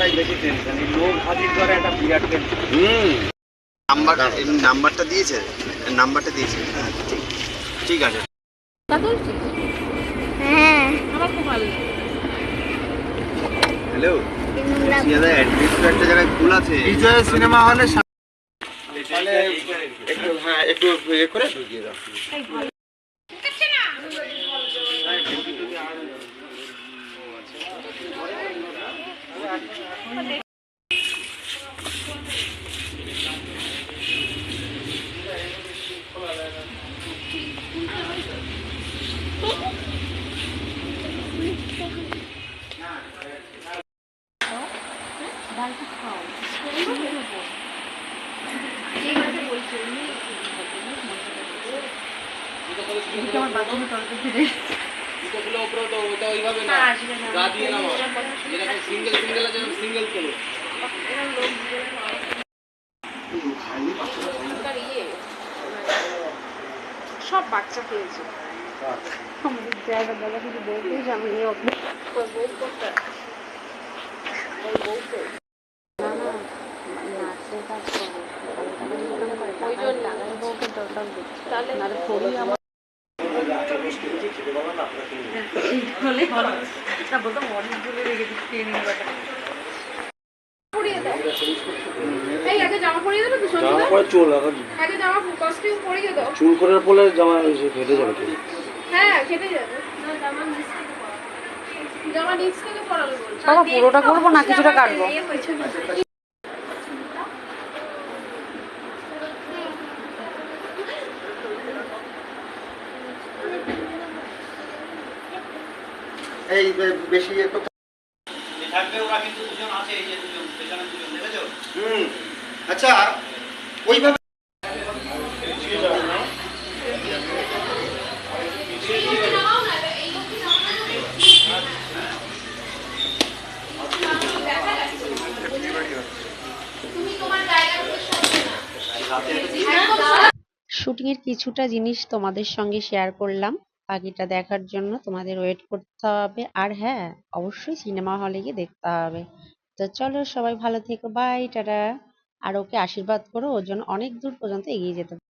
করাই বেশি টেনশন, এই লোক হাজির করা একটা বিরাট টেনশন। নাম্বারটা দিয়েছে, নাম্বারটা দিয়েছে। হ্যাঁ, ঠিক ঠিক আছে। হ্যাঁ আমার খুব ভালো লাগে। হ্যালো, দাদা অ্যাড্রেস তো একটা জায়গায় ভুল আছে। বিজয় সিনেমা হলে তাহলে একটু, হ্যাঁ, একটু ইয়ে করে ঢুকিয়ে দাও। আমার বাথরুমে টয়লেটে ফিরে সব বাচ্চা খেয়েছে। আমাদের জায়গা দাদা কিছু বলতে আমি বউ করতে ওই জন্য বউকে দরকার তাহলে থরি আমার হলে ভালো না বলতাম অনেক বলে রেখে দিচ্ছি নিয়ে পরিয়ে দাও। এই আগে জামা পরিয়ে দেবে তো সঞ্জিতা? জামা পরে চুল আগে জামা কস্টিউম পরিয়ে দাও। চুল করার পরে জামা ফেটে যাবে তো। হ্যাঁ খেতে যাবে। জামা নিচ থেকে পরালো বলছে। বাবা পুরোটা করবো না কিছুটা কাটবো? এই বেশি একটু থাকবে, ওরা কিন্তু দুজন আছে, এই যে দুজন পেছনে দুজন, দেখেছো? আচ্ছা, ওইভাবে শুটিংয়ের কিছুটা জিনিস তোমাদের সঙ্গে শেয়ার করলাম, বাকিটা দেখার জন্য তোমাদের ওয়েট করতে হবে। আর হ্যাঁ, অবশ্যই সিনেমা হলে গিয়ে দেখতে হবে। তো চলো সবাই ভালো থেকো, বাই, টাটা। আর ওকে আশীর্বাদ করো, ওর জন্য অনেক দূর পর্যন্ত এগিয়ে যেতে